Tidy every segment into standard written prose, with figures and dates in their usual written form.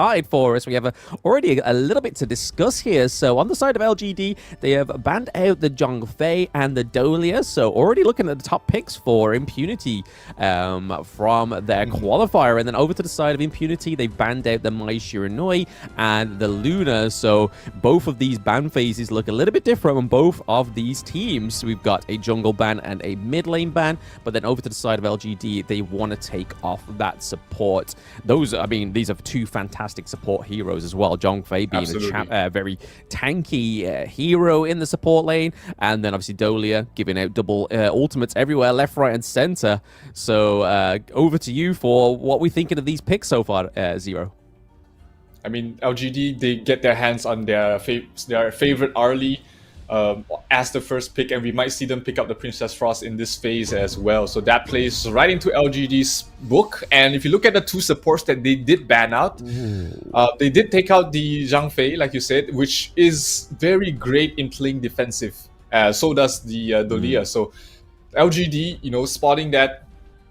started for us. We have already a little bit to discuss here. So on the side of LGD, they have banned out the Zhongfei and the Dolia. So already looking at the top picks for Impunity from their qualifier. And then over to the side of Impunity, they've banned out the Mai Shiranui and the Luna. So both of these ban phases look a little bit different on both of these teams. We've got a jungle ban and a mid lane ban. But then over to the side of LGD, they want to take off that support. Those, I mean, these are two fantastic support heroes as well. Zhongfei being a very tanky hero in the support lane, and then obviously Dolia giving out double ultimates everywhere, left, right, and center. So over to you for what we're thinking of these picks so far, Zero. I mean, LGD, they get their hands on their favorite Arlie as the first pick, and we might see them pick up the Princess Frost in this phase as well. So that plays right into LGD's book. And if you look at the two supports that they did ban out, they did take out the Zhang Fei, like you said, which is very great in playing defensive. So does the Dolia. So LGD, you know, spotting that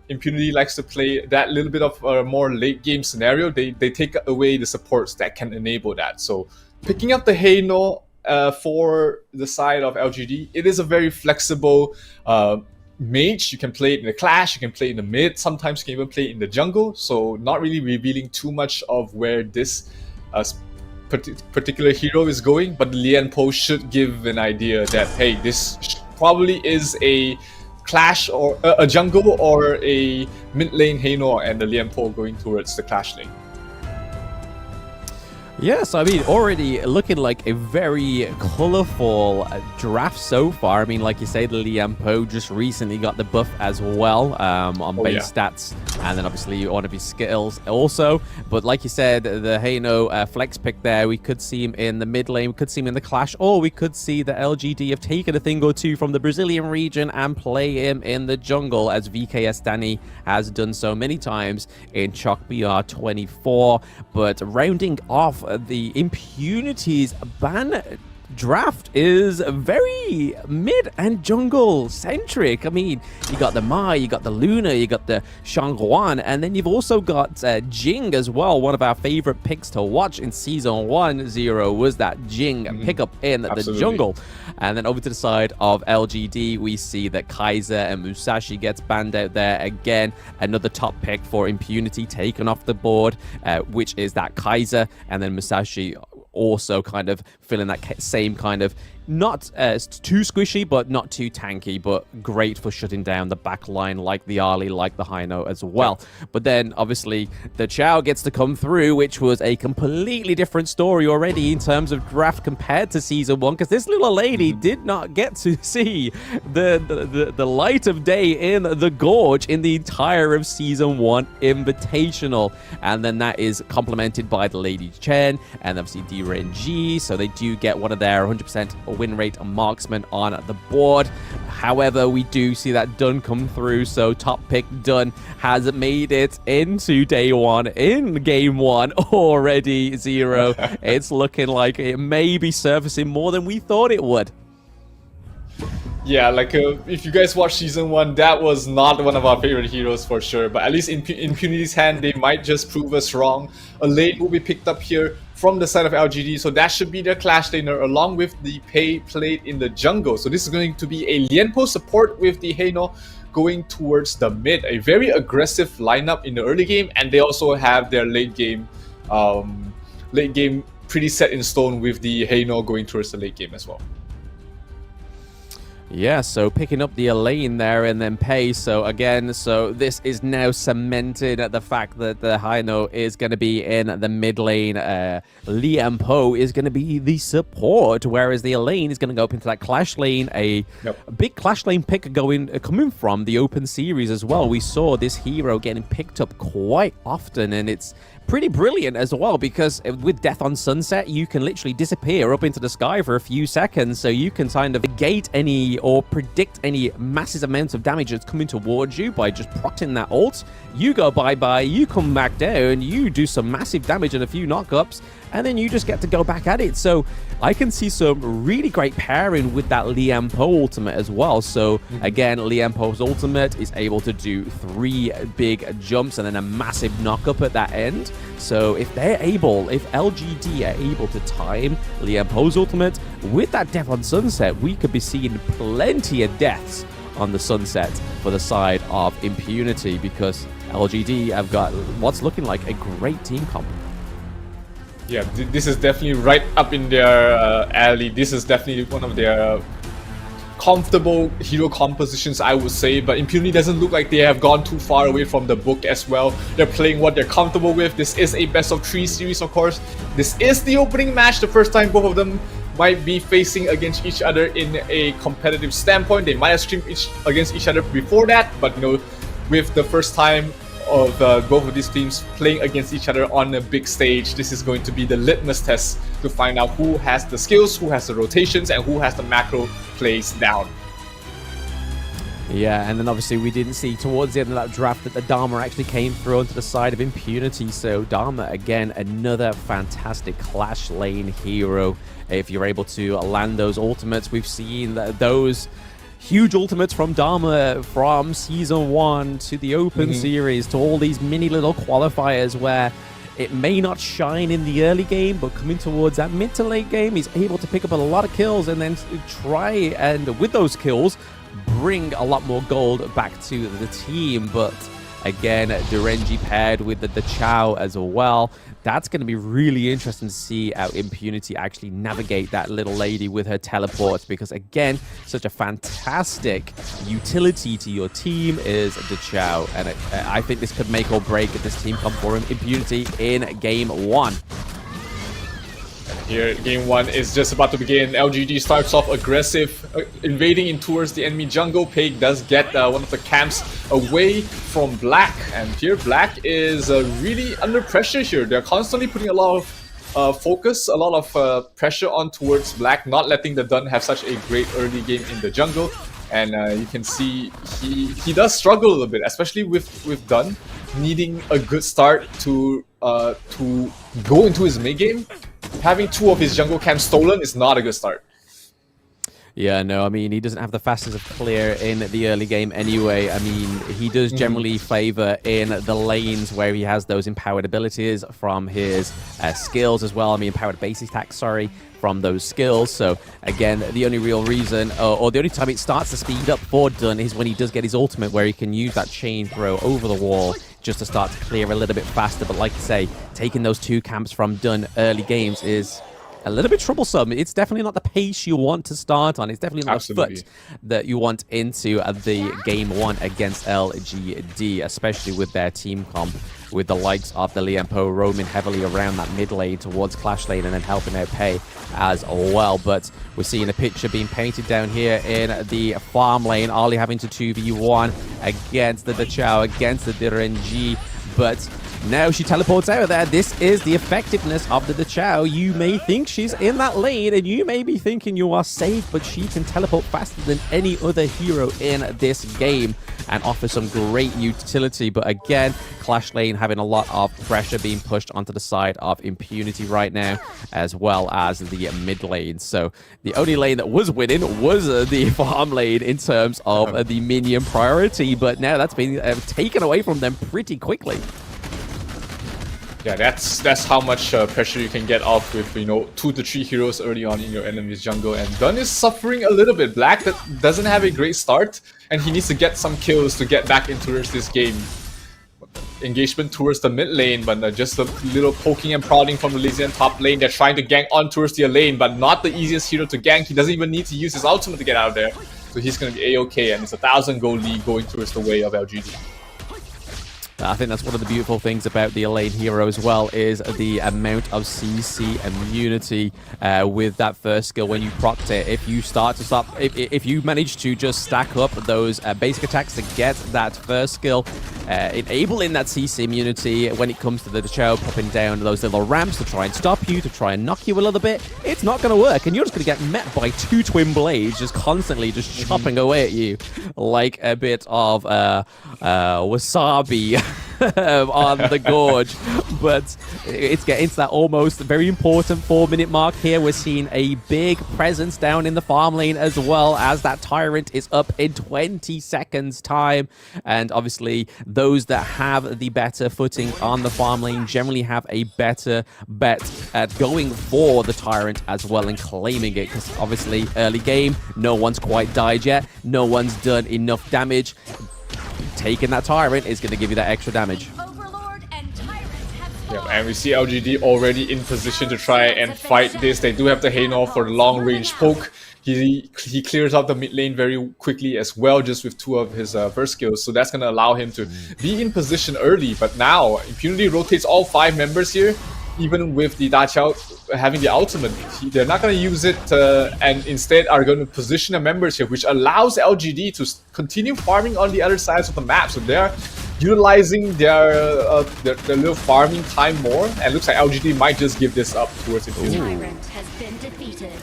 Impunity likes to play that little bit of a more late game scenario, they take away the supports that can enable that. So picking up the Heino for the side of LGD, it is a very flexible mage. You can play it in the clash, you can play it in the mid, sometimes you can even play it in the jungle. So not really revealing too much of where this particular hero is going, but the Lian Po should give an idea that, hey, this probably is a clash or a jungle or a mid lane Heino, and the Lian Po going towards the clash lane. Yes, I mean, already looking like a very colorful draft so far. I mean, like you say, the Lian Po just recently got the buff as well on base stats, and then obviously one of his skills also. But like you said, the Heino flex pick there, we could see him in the mid lane, we could see him in the clash, or we could see the LGD have taken a thing or two from the Brazilian region and play him in the jungle, as VKS Danny has done so many times in Chalk BR 24. But rounding off the Impunity's ban draft is very mid and jungle centric. I mean, you got the Mai, you got the Luna, you got the Shanghuan, and then you've also got Jing as well. One of our favorite picks to watch in season 1, Zero, was that Jing pickup in the jungle. And then over to the side of LGD, we see that Kaiser and Musashi gets banned out there again. Another top pick for Impunity taken off the board, which is that Kaiser, and then Musashi also kind of filling that same kind of, not too squishy, but not too tanky, but great for shutting down the back line like the Ali, like the Heino as well. But then, obviously, the Chao gets to come through, which was a completely different story already in terms of draft compared to Season 1, because this little lady did not get to see the light of day in the Gorge in the entire of Season 1 Invitational. And then that is complemented by the Lady Chen and obviously DRNG, so they do get one of their 100% win rate marksman on the board. However, we do see that Dunn come through, so top pick Dunn has made it into day 1 in game 1 already. Zero. It's looking like it may be surfacing more than we thought it would. Yeah, like if you guys watch season 1, that was not one of our favorite heroes for sure. But at least in Impunity's hand, they might just prove us wrong. A lane will be picked up here from the side of LGD, so that should be their clash laner along with the Pei played in the jungle. So this is going to be a Lianpo support with the Heino going towards the mid. A very aggressive lineup in the early game, and they also have their late game pretty set in stone with the Heino going towards the late game as well. Yeah, so picking up the lane there and then Pei. So again, so this is now cemented at the fact that the Heino is going to be in the mid lane. Lian Po is going to be the support, whereas the Elaine is going to go up into that clash lane. A big clash lane pick coming from the open series as well. We saw this hero getting picked up quite often, and it's pretty brilliant as well, because with Death on Sunset, you can literally disappear up into the sky for a few seconds, so you can kind of negate any or predict any massive amounts of damage that's coming towards you by just proccing that ult. You go bye-bye, you come back down, you do some massive damage and a few knockups, and then you just get to go back at it. So I can see some really great pairing with that Lian Po ultimate as well. So again, Lian Po's ultimate is able to do 3 big jumps and then a massive knockup at that end. So if LGD are able to time Liempo's ultimate with that death on Sunset, we could be seeing plenty of deaths on the Sunset for the side of Impunity, because LGD have got what's looking like a great team comp. Yeah, this is definitely right up in their alley. This is definitely one of their comfortable hero compositions, I would say, but Impunity doesn't look like they have gone too far away from the book as well. They're playing what they're comfortable with. This is a best of 3 series, of course. This is the opening match, the first time both of them might be facing against each other in a competitive standpoint. They might have scrimed against each other before that, but you know, with the first time of both of these teams playing against each other on a big stage, this is going to be the litmus test to find out who has the skills, who has the rotations, and who has the macro plays down. Yeah, and then obviously we didn't see towards the end of that draft that the Dharma actually came through onto the side of Impunity. So Dharma, again, another fantastic Clash Lane hero. If you're able to land those ultimates, we've seen those huge ultimates from Dharma from Season 1 to the Open Series to all these mini little qualifiers where it may not shine in the early game, but coming towards that mid to late game, he's able to pick up a lot of kills and then try and, with those kills, bring a lot more gold back to the team. But again, Durenji paired with the Chow as well. That's going to be really interesting to see how Impunity actually navigate that little lady with her teleports, because again, such a fantastic utility to your team is the Chow, and I think this could make or break this team come for Impunity in Game 1. Here, Game 1 is just about to begin. LGD starts off aggressive, invading in towards the enemy jungle. Pig does get one of the camps away from Black, and here Black is really under pressure here. They're constantly putting a lot of focus, a lot of pressure on towards Black, not letting the Dun have such a great early game in the jungle. And you can see he does struggle a little bit, especially with Dun needing a good start to go into his mid game. Having 2 of his jungle camps stolen is not a good start. Yeah, no, I mean, he doesn't have the fastest of clear in the early game anyway. I mean, he does generally favor in the lanes where he has those empowered abilities from his skills as well. I mean, empowered basic attacks, sorry, from those skills. So again, the only real reason, or the only time it starts to speed up for Dun is when he does get his ultimate, where he can use that chain throw over the wall just to start to clear a little bit faster. But like you say, taking those 2 camps from Dun early games is a little bit troublesome. It's definitely not the pace you want to start on. It's definitely not the foot that you want into the Game 1 against LGD, especially with their team comp, with the likes of the Liempo roaming heavily around that mid lane towards Clash Lane and then helping out Pei as well. But we're seeing a picture being painted down here in the farm lane. Ali having to 2v1 against the Chow, against the Direnji, but now she teleports out of there. This is the effectiveness of the Chow. You may think she's in that lane, and you may be thinking you are safe, but she can teleport faster than any other hero in this game and offer some great utility. But again, Clash Lane having a lot of pressure being pushed onto the side of Impunity right now, as well as the mid lane. So the only lane that was winning was the farm lane in terms of the minion priority, but now that's been taken away from them pretty quickly. Yeah, that's how much pressure you can get off with, you know, 2 to 3 heroes early on in your enemy's jungle. And Dun is suffering a little bit. Black that doesn't have a great start, and he needs to get some kills to get back into this game. Engagement towards the mid lane, but just a little poking and prodding from the Lysian top lane. They're trying to gank on towards their lane, but not the easiest hero to gank. He doesn't even need to use his ultimate to get out of there. So he's going to be A-okay, and it's a 1,000 gold lead going towards the way of LGD. I think that's one of the beautiful things about the lane hero as well, is the amount of CC immunity with that first skill when you procced it. If you manage to just stack up those basic attacks to get that first skill, enabling that CC immunity when it comes to the Chow popping down those little ramps to try and stop you, to try and knock you a little bit, it's not going to work, and you're just going to get met by 2 twin blades just constantly just chopping away at you like a bit of wasabi on the Gorge. But it's getting to that almost very important 4-minute mark here. We're seeing a big presence down in the farm lane as well, as that Tyrant is up in 20 seconds time. And obviously those that have the better footing on the farm lane generally have a better bet at going for the Tyrant as well and claiming it, because obviously early game, no one's quite died yet, no one's done enough damage. Taking that Tyrant is going to give you that extra damage. Yep, and we see LGD already in position to try and fight this. They do have the Haynor for the long-range poke. He clears out the mid lane very quickly as well, just with 2 of his burst skills. So that's going to allow him to be in position early. But now, Impunity rotates all 5 members here. Even with the Da Qiao having the ultimate, they're not going to use it and instead are going to position the members here, which allows LGD to continue farming on the other sides of the map. So they're utilizing their little farming time more, and looks like LGD might just give this up towards Impunity.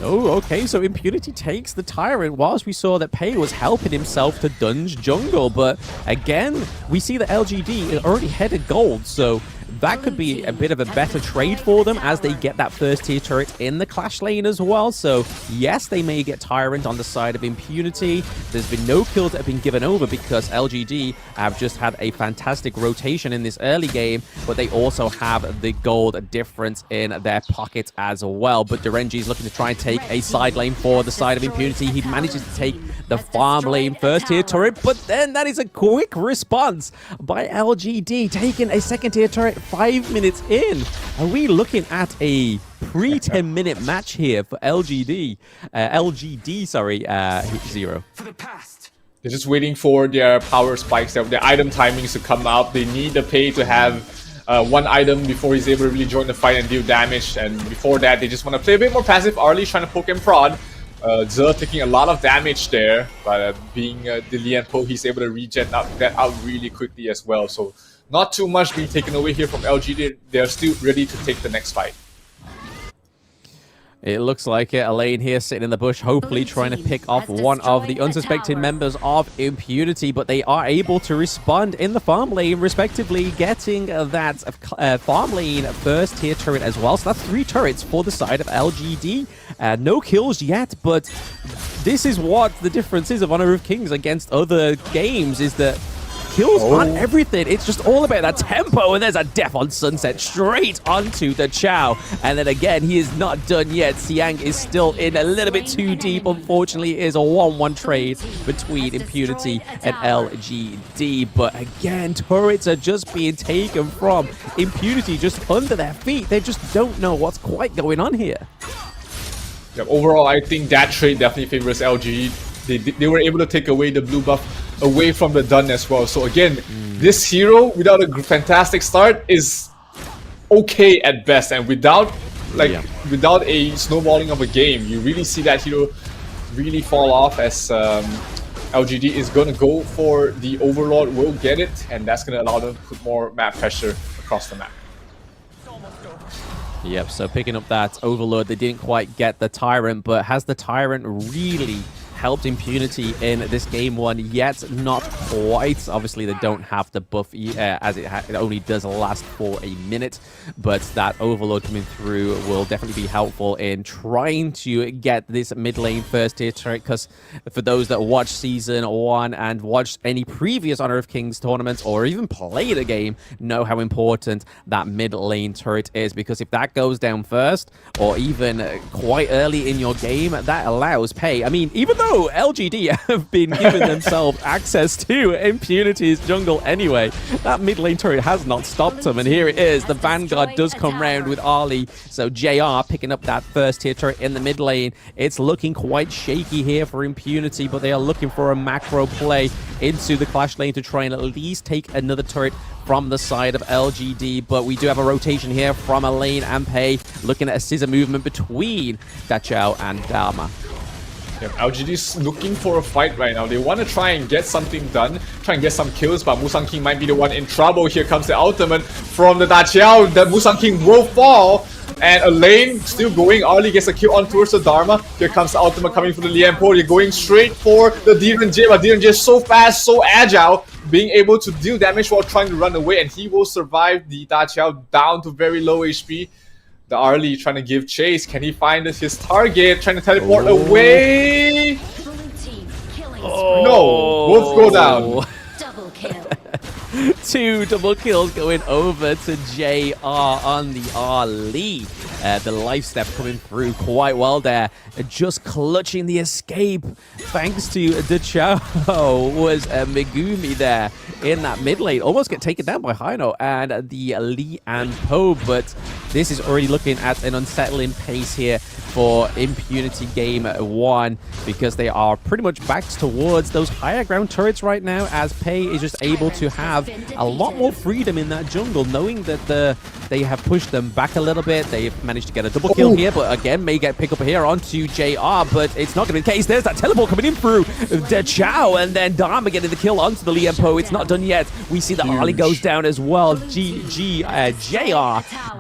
Oh, okay, so Impunity takes the Tyrant, whilst we saw that Pei was helping himself to Dunge jungle. But again, we see that LGD is already headed gold, so that could be a bit of a better trade for them as they get that first tier turret in the Clash lane as well. So yes, they may get Tyrant on the side of Impunity. There's been no kills that have been given over because LGD have just had a fantastic rotation in this early game, but they also have the gold difference in their pocket as well. But Derenji is looking to try and take a side lane for the side of Impunity. He manages to take the farm lane first tier turret, but then that is a quick response by LGD, taking a second tier turret 5 minutes in. Are we looking at a pre-10-minute match here for LGD? Zero. They're just waiting for their power spikes, their item timings to come out. They need the Pei to have 1 item before he's able to really join the fight and deal damage. And before that, they just want to play a bit more passive early, trying to poke and prod. Ze taking a lot of damage there, but being the Lian Po, he's able to regen that out really quickly as well. So not too much being taken away here from LGD. They're still ready to take the next fight. It looks like it. Elaine here sitting in the bush, hopefully trying to pick off one of the unsuspecting members of Impunity, but they are able to respond in the farm lane, respectively, getting that farm lane first tier turret as well. So that's 3 turrets for the side of LGD. No kills yet, but this is what the difference is of Honor of Kings against other games, is that kills aren't everything. It's just all about that tempo, and there's a death on Sunset straight onto the Chow. And then again, he is not done yet. Xiang is still in a little bit too deep. Unfortunately, it is a 1-1 trade between Impunity and LGD. But again, turrets are just being taken from Impunity just under their feet. They just don't know what's quite going on here. Yep, overall, I think that trade definitely favors LGD. They were able to take away the blue buff away from the Dun as well. So again, this hero without a fantastic start is okay at best, and without a snowballing of a game, you really see that hero really fall off, as LGD is going to go for the Overlord, will get it, and that's going to allow them to put more map pressure across the map. Yep, so picking up that Overlord, they didn't quite get the Tyrant, but has the Tyrant really helped Impunity in this game 1 yet? Not quite. Obviously, they don't have the buff as it only does last for a minute, but that Overlord coming through will definitely be helpful in trying to get this mid lane first tier turret, because for those that watch Season 1 and watched any previous Honor of Kings tournaments or even play the game know how important that mid lane turret is, because if that goes down first or even quite early in your game, that allows Pei. I mean, even though LGD have been giving themselves access to Impunity's jungle anyway, that mid lane turret has not stopped them. And here it is. The Vanguard does come round with Ali. So JR picking up that first tier turret in the mid lane. It's looking quite shaky here for Impunity, but they are looking for a macro play into the Clash lane to try and at least take another turret from the side of LGD. But we do have a rotation here from Elaine and Pei, looking at a scissor movement between Da Qiao and Dharma. Yep, LGD's looking for a fight right now. They want to try and get something done, try and get some kills, but Musang King might be the one in trouble. Here comes the ultimate from the Da Qiao. The Musang King will fall, and Elaine still going. Arlie gets a kill on towards the Dharma. Here comes the ultimate coming from the Lian Po. They're going straight for the DNJ, but DNJ is so fast, so agile being able to deal damage while trying to run away, and he will survive the Da Qiao down to very low HP. The Arlie trying to give chase. Can he find his target? Trying to teleport away. No, both go down. Double kill. 2 double kills going over to JR on the Arlie. The life step coming through quite well there. Just clutching the escape thanks to Da Qiao was Megumi there in that mid lane. Almost get taken down by Hino and the Li and Po, but this is already looking at an unsettling pace here for Impunity Game 1 because they are pretty much backed towards those higher ground turrets right now, as Pei is just able to have a lot more freedom in that jungle, knowing that they have pushed them back a little bit. They've managed to get a double kill here, but again, may get pick up here onto JR, but it's not going to be the case. There's that teleport coming in through Da Qiao, and then Dharma getting the kill onto the Liempo. It's not done yet. We see that Arlie goes down as well. JR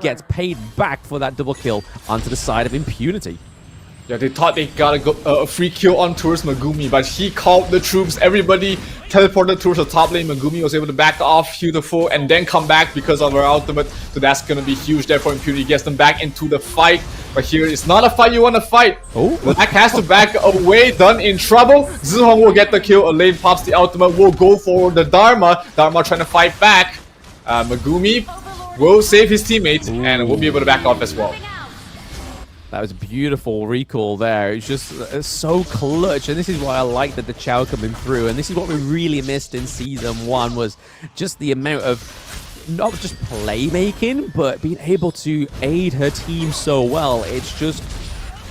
gets paid back for that double kill onto the side of Impunity. Yeah, they thought they got a free kill on towards Megumi, but he called the troops. Everybody teleported towards the top lane. Megumi was able to back off, heal the foe, and then come back because of her ultimate. So that's going to be huge there for Impunity. Gets them back into the fight. But here, it's not a fight you want to fight. Oh, Black has to back away. Done in trouble. Zihong will get the kill. Elaine pops the ultimate. Will go for the Dharma. Dharma trying to fight back. Megumi will save his teammates and will be able to back off as well. That was a beautiful recall there. It's just so clutch, and this is why I like that the Qiao coming through. And this is what we really missed in Season 1, was just the amount of not just playmaking, but being able to aid her team so well. It's just,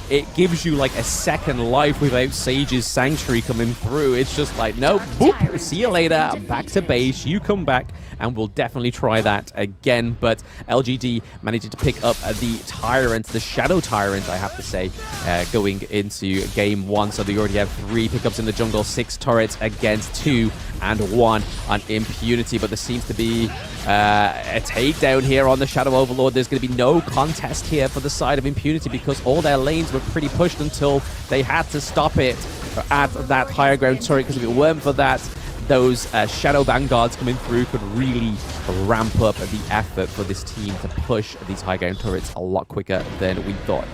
it gives you like a second life without Sage's Sanctuary coming through. It's just like, nope, boop, see you later, back to base, you come back, and we'll definitely try that again. But LGD managing to pick up the Tyrant, the Shadow Tyrant, I have to say, going into Game 1. So they already have 3 pickups in the jungle, 6 turrets against 2 and 1 on Impunity. But there seems to be a takedown here on the Shadow Overlord. There's going to be no contest here for the side of Impunity because all their lanes were pretty pushed until they had to stop it at that higher ground turret, because if it weren't for that, those Shadow Vanguards coming through could really ramp up the effort for this team to push these high ground turrets a lot quicker than we thought.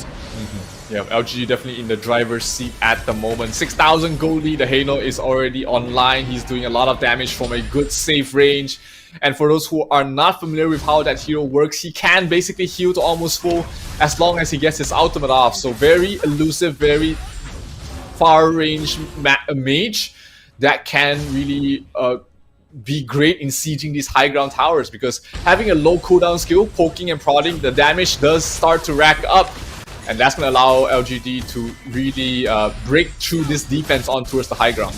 Yeah, LGD definitely in the driver's seat at the moment. 6,000 gold lead. The Hano is already online. He's doing a lot of damage from a good safe range. And for those who are not familiar with how that hero works, he can basically heal to almost full as long as he gets his ultimate off. So very elusive, very far range mage that can really be great in sieging these high ground towers, because having a low cooldown skill, poking and prodding, the damage does start to rack up. And that's going to allow LGD to really break through this defense on towards the high ground.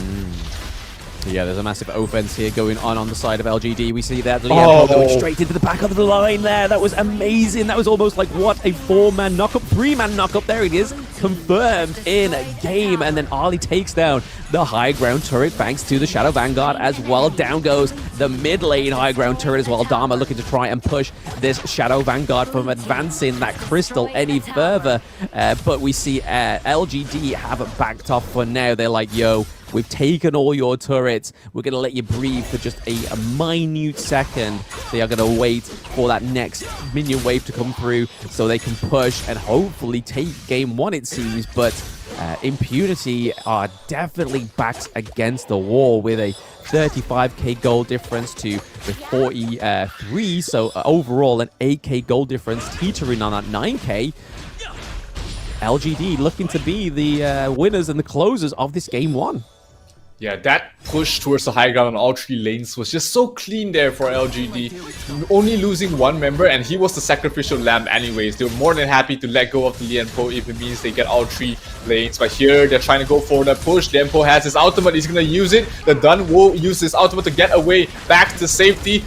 Yeah, there's a massive offense here going on the side of LGD. We see that Liempo going straight into the back of the line there. That was amazing. That was almost like, what, a 4-man knockup, 3-man knockup. There it is, confirmed in game. And then Arlie takes down the high ground turret thanks to the Shadow Vanguard as well. Down goes the mid lane high ground turret as well. Dharma looking to try and push this Shadow Vanguard from advancing that crystal any further. But we see LGD have backed off for now. They're like, yo, we've taken all your turrets. We're going to let you breathe for just a minute second. They are going to wait for that next minion wave to come through so they can push and hopefully take Game 1, it seems. But Impunity are definitely backed against the wall with a 35k gold difference to the 43. So overall, an 8k gold difference teetering on that 9k. LGD looking to be the winners and the closers of this Game 1. Yeah, that push towards the high ground on all 3 lanes was just so clean there for LGD. Only losing 1 member, and he was the sacrificial lamb anyways. They were more than happy to let go of the Liempo if it means they get all 3 lanes. But here, they're trying to go for the push. Liempo has his ultimate. He's going to use it. The Dun will use his ultimate to get away back to safety.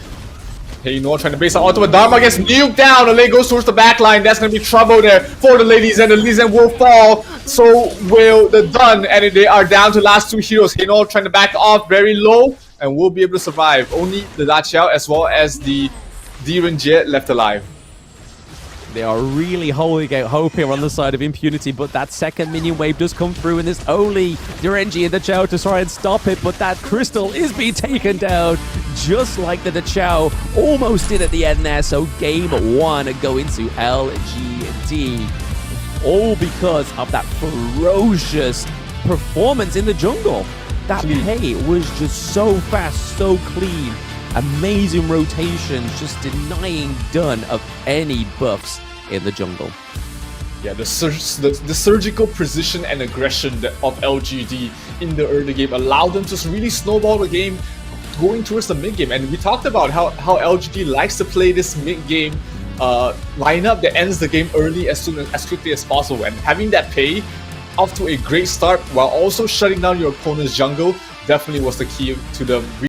Hano trying to base on ultimate. Dharma gets nuked down. Elaine goes towards the back line. That's going to be trouble there for the ladies, and the ladies will fall. So will the Dun, and they are down to last 2 heroes. Hano trying to back off very low and will be able to survive. Only the Da Qiao as well as the Diren Jie left alive. They are really holding out hope here on the side of Impunity, but that second minion wave does come through, and there's only Durenji and the Chow to try and stop it, but that crystal is being taken down just like the Chow almost did at the end there. So game 1 going to LGD, all because of that ferocious performance in the jungle. That play was just so fast, so clean. Amazing rotations, just denying Dun of any buffs in the jungle. Yeah, the surgical precision and aggression of LGD in the early game allowed them to really snowball the game going towards the mid game. And we talked about how LGD likes to play this mid game lineup that ends the game early as quickly as possible. And having that pay off to a great start while also shutting down your opponent's jungle definitely was the key to them